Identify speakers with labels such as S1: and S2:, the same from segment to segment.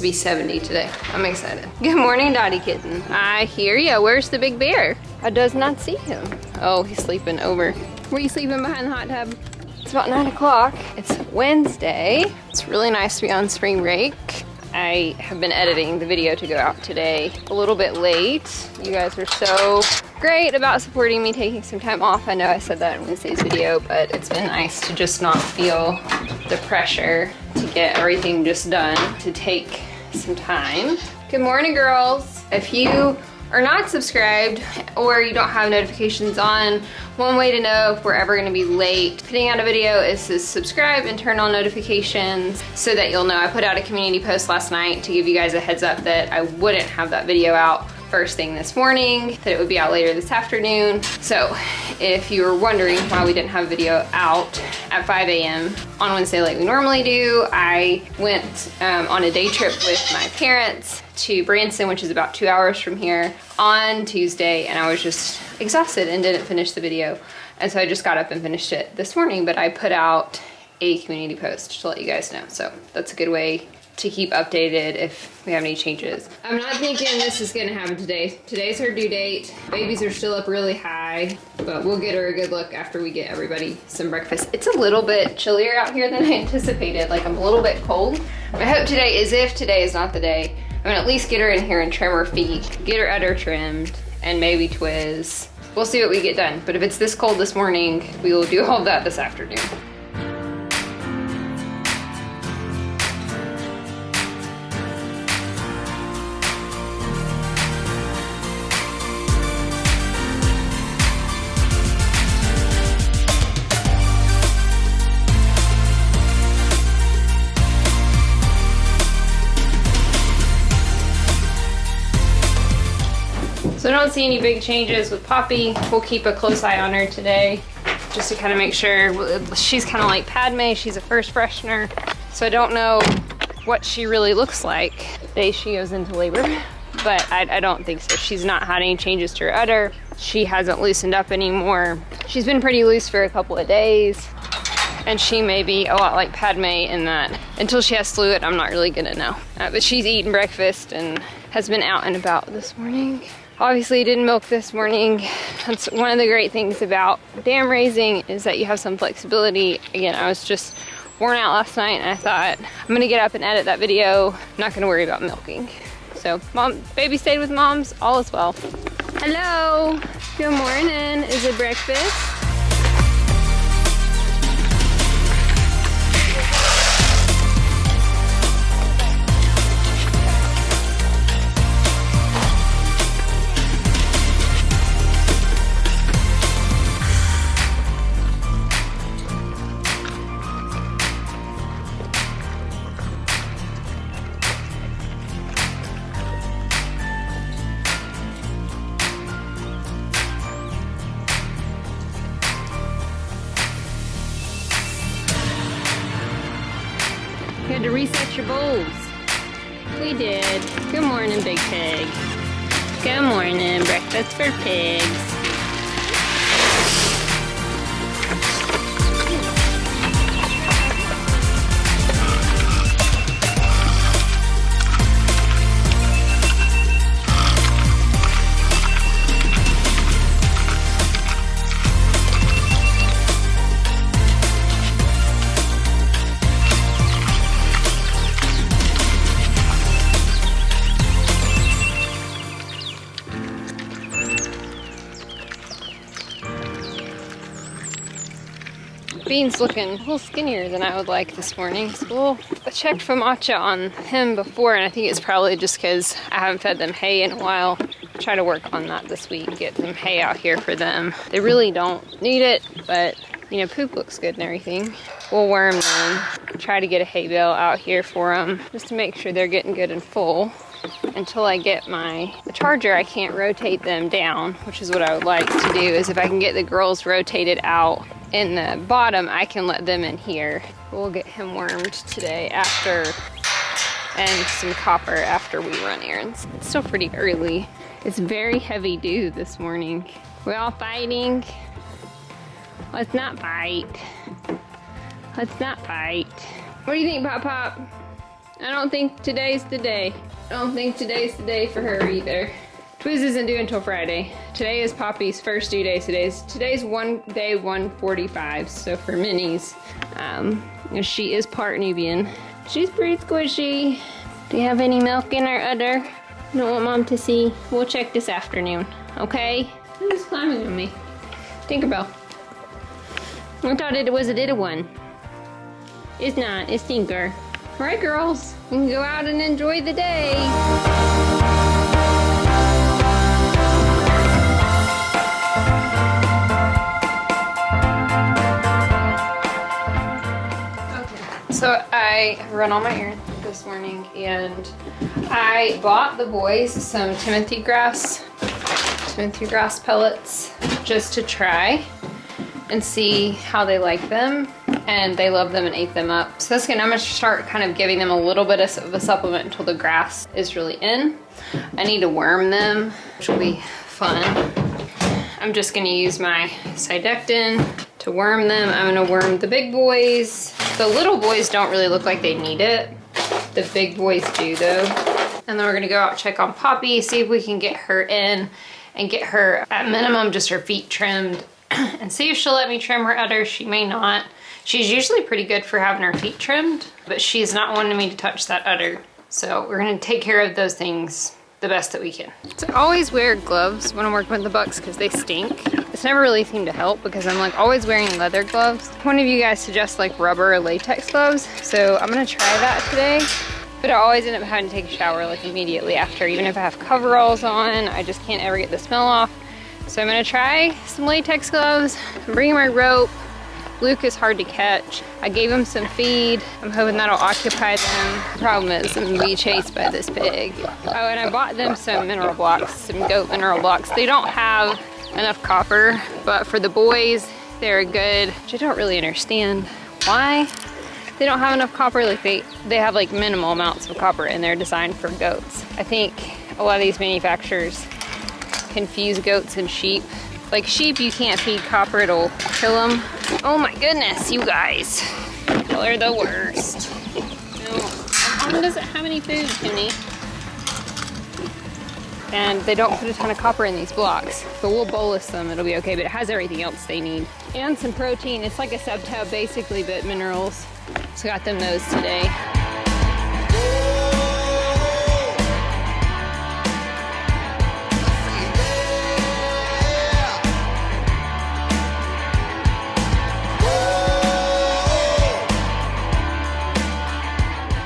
S1: be 70 today. I'm excited. Good morning, Dottie Kitten. I hear ya. Where's the big bear? I does not see him. Oh, he's sleeping over. Were you sleeping behind the hot tub? It's about 9 o'clock. It's Wednesday. It's really nice to be on spring break. I have been editing the video to go out today a little bit late. You guys are so great about supporting me taking some time off. I know I said that in Wednesday's video, but it's been nice to just not feel the pressure to get everything just done, to take some time. Good morning, girls. If you are not subscribed or you don't have notifications on, one way to know if we're ever gonna be late putting out a video is to subscribe and turn on notifications so that you'll know. I put out a community post last night to give you guys a heads up that I wouldn't have that video out first thing this morning, that it would be out later this afternoon. So if you were wondering why we didn't have a video out at 5 a.m. on Wednesday like we normally do, I went on a day trip with my parents to Branson, which is about 2 hours from here, on Tuesday, and I was just exhausted and didn't finish the video. And so I just got up and finished it this morning, but I put out a community post to let you guys know. So that's a good way to keep updated if we have any changes. I'm not thinking this is gonna happen today. Today's her due date. Babies are still up really high, but we'll get her a good look after we get everybody some breakfast. It's a little bit chillier out here than I anticipated. Like, I'm a little bit cold. My hope today is, if today is not the day, I'm gonna at least get her in here and trim her feet, get her udder trimmed, and maybe twiz. We'll see what we get done. But if it's this cold this morning, we will do all of that this afternoon. So I don't see any big changes with Poppy. We'll keep a close eye on her today just to kind of make sure. She's kind of like Padme, she's a first freshener. So I don't know what she really looks like the day she goes into labor, but I don't think so. She's not had any changes to her udder. She hasn't loosened up anymore. She's been pretty loose for a couple of days, and she may be a lot like Padme in that until she has fluid, I'm not really gonna know. But she's eaten breakfast and has been out and about this morning. Obviously didn't milk this morning. That's one of the great things about dam raising, is that you have some flexibility. Again, I was just worn out last night and I thought, I'm gonna get up and edit that video. I'm not gonna worry about milking. So baby stayed with mom's, all is well. Hello, good morning. Is it breakfast? You had to reset your bowls. We did. Good morning, big pig. Good morning, breakfast for pigs. Bean's looking a little skinnier than I would like this morning. So I checked Famacha on him before, and I think it's probably just because I haven't fed them hay in a while. I'll try to work on that this week, get some hay out here for them. They really don't need it, but you know, poop looks good and everything. We'll worm them, try to get a hay bale out here for them, just to make sure they're getting good and full. Until I get the charger, I can't rotate them down, which is what I would like to do, is if I can get the girls rotated out in the bottom, I can let them in here. We'll get him wormed today after, and some copper after we run errands. It's still pretty early. It's very heavy dew this morning. We're all fighting. Let's not fight. Let's not fight. What do you think, Pop Pop? I don't think today's the day. I don't think today's the day for her either. Twiz isn't due until Friday. Today is Poppy's first due day. Today's one day 1:45. So for minis, she is part Nubian. She's pretty squishy. Do you have any milk in her udder? Don't want mom to see. We'll check this afternoon, okay? Who's climbing on me? Tinkerbell. I thought it was a little one. It's not, it's Tinker. All right, girls, we can go out and enjoy the day. So I run all my errands this morning and I bought the boys some Timothy grass pellets just to try and see how they like them, and they love them and ate them up. So that's good. I'm gonna start kind of giving them a little bit of a supplement until the grass is really in. I need to worm them, which will be fun. I'm just gonna use my Sidectin to worm them. I'm gonna worm the big boys. The little boys don't really look like they need it. The big boys do though. And then we're gonna go out and check on Poppy, see if we can get her in and get her at minimum just her feet trimmed and see if she'll let me trim her udders. She may not. She's usually pretty good for having her feet trimmed, but she's not wanting me to touch that udder. So we're gonna take care of those things the best that we can. So I always wear gloves when I'm working with the bucks because they stink. It's never really seemed to help because I'm like always wearing leather gloves. One of you guys suggests like rubber or latex gloves, so I'm gonna try that today. But I always end up having to take a shower like immediately after. Even if I have coveralls on, I just can't ever get the smell off. So I'm gonna try some latex gloves. I'm bringing my rope. Luke is hard to catch. I gave him some feed. I'm hoping that'll occupy them. The problem is I'm gonna be chased by this pig. Oh, and I bought them some mineral blocks, some goat mineral blocks. They don't have enough copper, but for the boys, they're good, which I don't really understand why they don't have enough copper. Like they have like minimal amounts of copper and they're designed for goats. I think a lot of these manufacturers confuse goats and sheep. Like sheep, you can't feed copper, it'll kill them. Oh my goodness, you guys. Y'all are the worst. No, mom doesn't have any food, Toonie. And they don't put a ton of copper in these blocks, but we'll bolus them, it'll be okay, but it has everything else they need. And some protein, it's like a sub-tub basically, but minerals. So got them those today.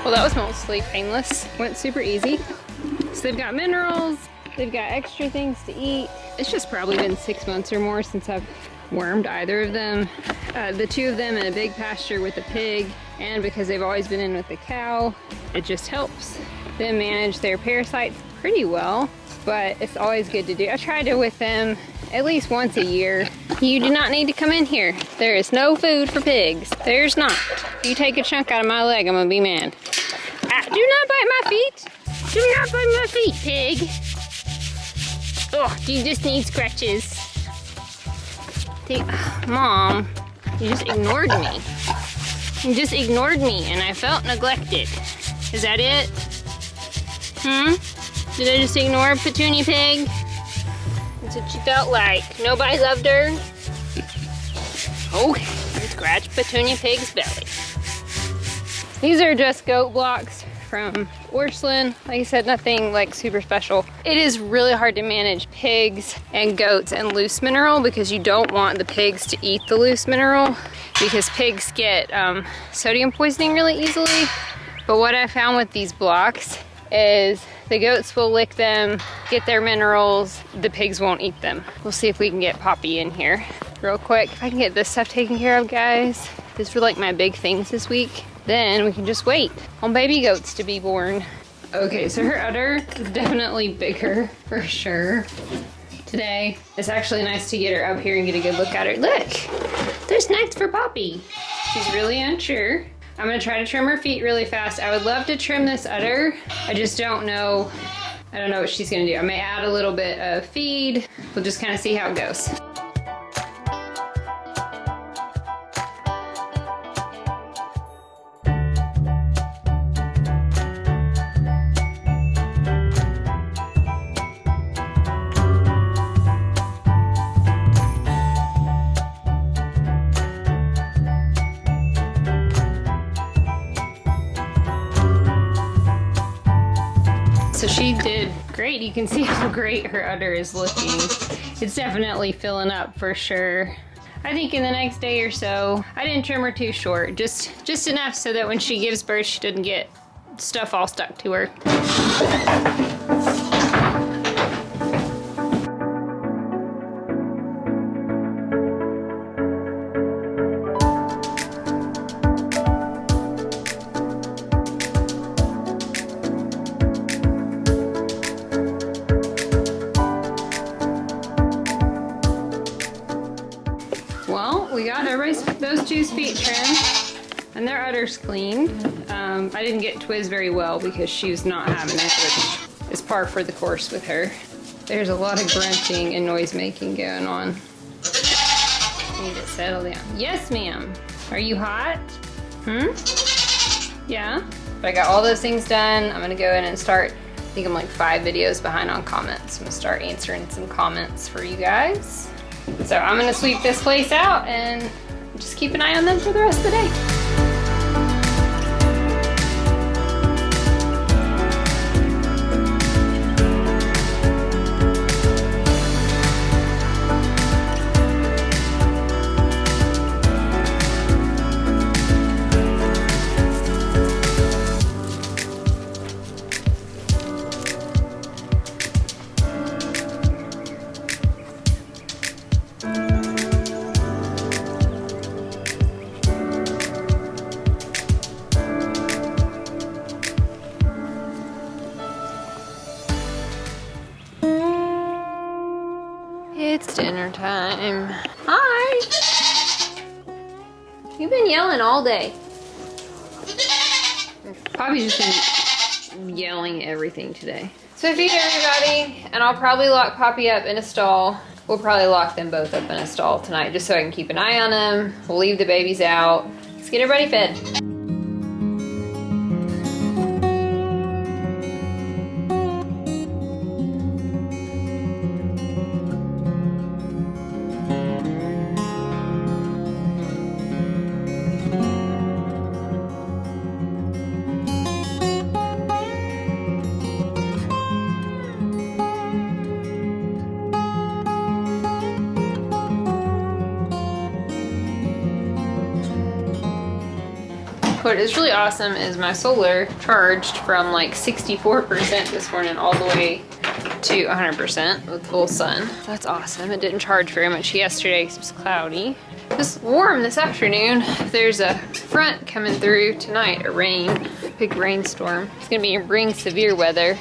S1: Well, that was mostly painless. Went super easy. So they've got minerals, they've got extra things to eat. It's just probably been 6 months or more since I've wormed either of them. The two of them in a big pasture with a pig, and because they've always been in with a cow, it just helps them manage their parasites pretty well, but it's always good to do. I try to with them at least once a year. You do not need to come in here. There is no food for pigs. There's not. If you take a chunk out of my leg, I'm gonna be mad. Ah, do not bite my feet. Do not bite my feet, pig. Oh, you just need scratches. Mom, you just ignored me. You just ignored me and I felt neglected. Is that it? Did I just ignore Petunia Pig? That's what she felt like. Nobody loved her? Okay, scratch Petunia Pig's belly. These are just goat blocks from Orscheln. Like I said, nothing like super special. It is really hard to manage pigs and goats and loose mineral because you don't want the pigs to eat the loose mineral because pigs get sodium poisoning really easily. But what I found with these blocks is the goats will lick them, get their minerals, the pigs won't eat them. We'll see if we can get Poppy in here real quick. If I can get this stuff taken care of, guys. These were like my big things this week. Then we can just wait on baby goats to be born. Okay, so her udder is definitely bigger for sure today. It's actually nice to get her up here and get a good look at her. Look, there's snacks for Poppy. She's really unsure. I'm gonna try to trim her feet really fast. I would love to trim this udder. I just don't know. I don't know what she's gonna do. I may add a little bit of feed. We'll just kind of see how it goes. Great, you can see how great her udder is looking. It's definitely filling up for sure. I think in the next day or so, I didn't trim her too short, just enough so that when she gives birth, she doesn't get stuff all stuck to her. Well, we got those two's feet trimmed and their udders cleaned. I didn't get Twiz very well because she was not having it, which is par for the course with her. There's a lot of grunting and noise making going on. I need to settle down. Yes, ma'am. Are you hot? Yeah? But I got all those things done. I'm gonna go in and start, I think I'm like 5 videos behind on comments. I'm gonna start answering some comments for you guys. So I'm gonna sweep this place out and just keep an eye on them for the rest of the day. It's dinner time. Hi! You've been yelling all day. Poppy's just been yelling everything today. So I feed everybody, and I'll probably lock Poppy up in a stall. We'll probably lock them both up in a stall tonight just so I can keep an eye on them. We'll leave the babies out. Let's get everybody fed. What is really awesome is my solar charged from like 64% this morning all the way to 100% with full sun. That's awesome. It didn't charge very much yesterday because it was cloudy. It's warm this afternoon. There's a front coming through tonight, a big rainstorm. It's gonna bring severe weather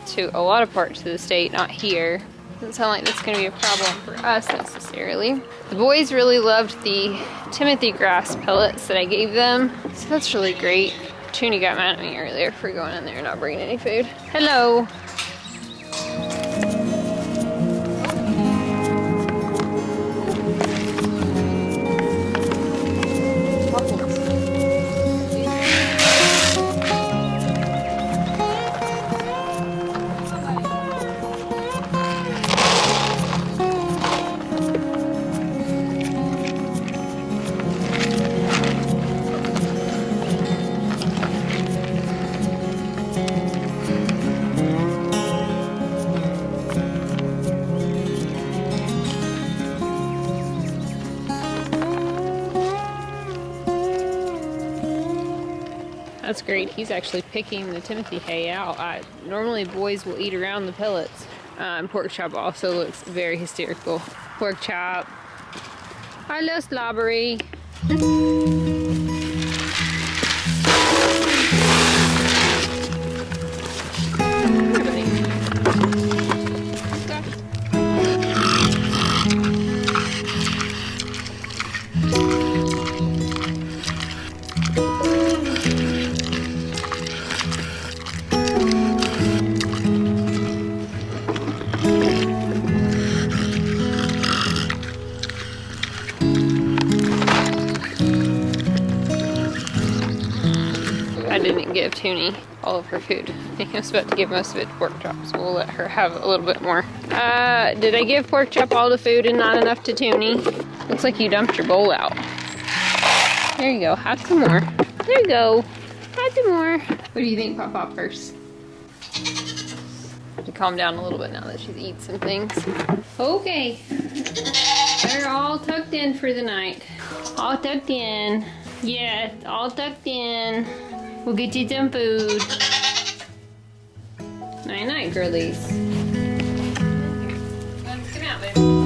S1: to a lot of parts of the state, not here. Doesn't sound like that's gonna be a problem for us necessarily. The boys really loved the Timothy grass pellets that I gave them, so that's really great. Toonie got mad at me earlier for going in there and not bringing any food. Hello. That's great. He's actually picking the Timothy hay out. Normally boys will eat around the pellets. Pork chop also looks very hysterical. Pork chop. Hello, Slobbery. I didn't give Toonie all of her food. I was about to give most of it to pork chop, so we'll let her have a little bit more. Did I give pork chop all the food and not enough to Toonie? Looks like you dumped your bowl out. There you go, have some more. There you go, have some more. What do you think, Pop Pop, first? The calm down a little bit now that she's eaten some things. Okay. They're all tucked in for the night. All tucked in. Yes, all tucked in. We'll get you some food. Night night, girlies. Come out, baby.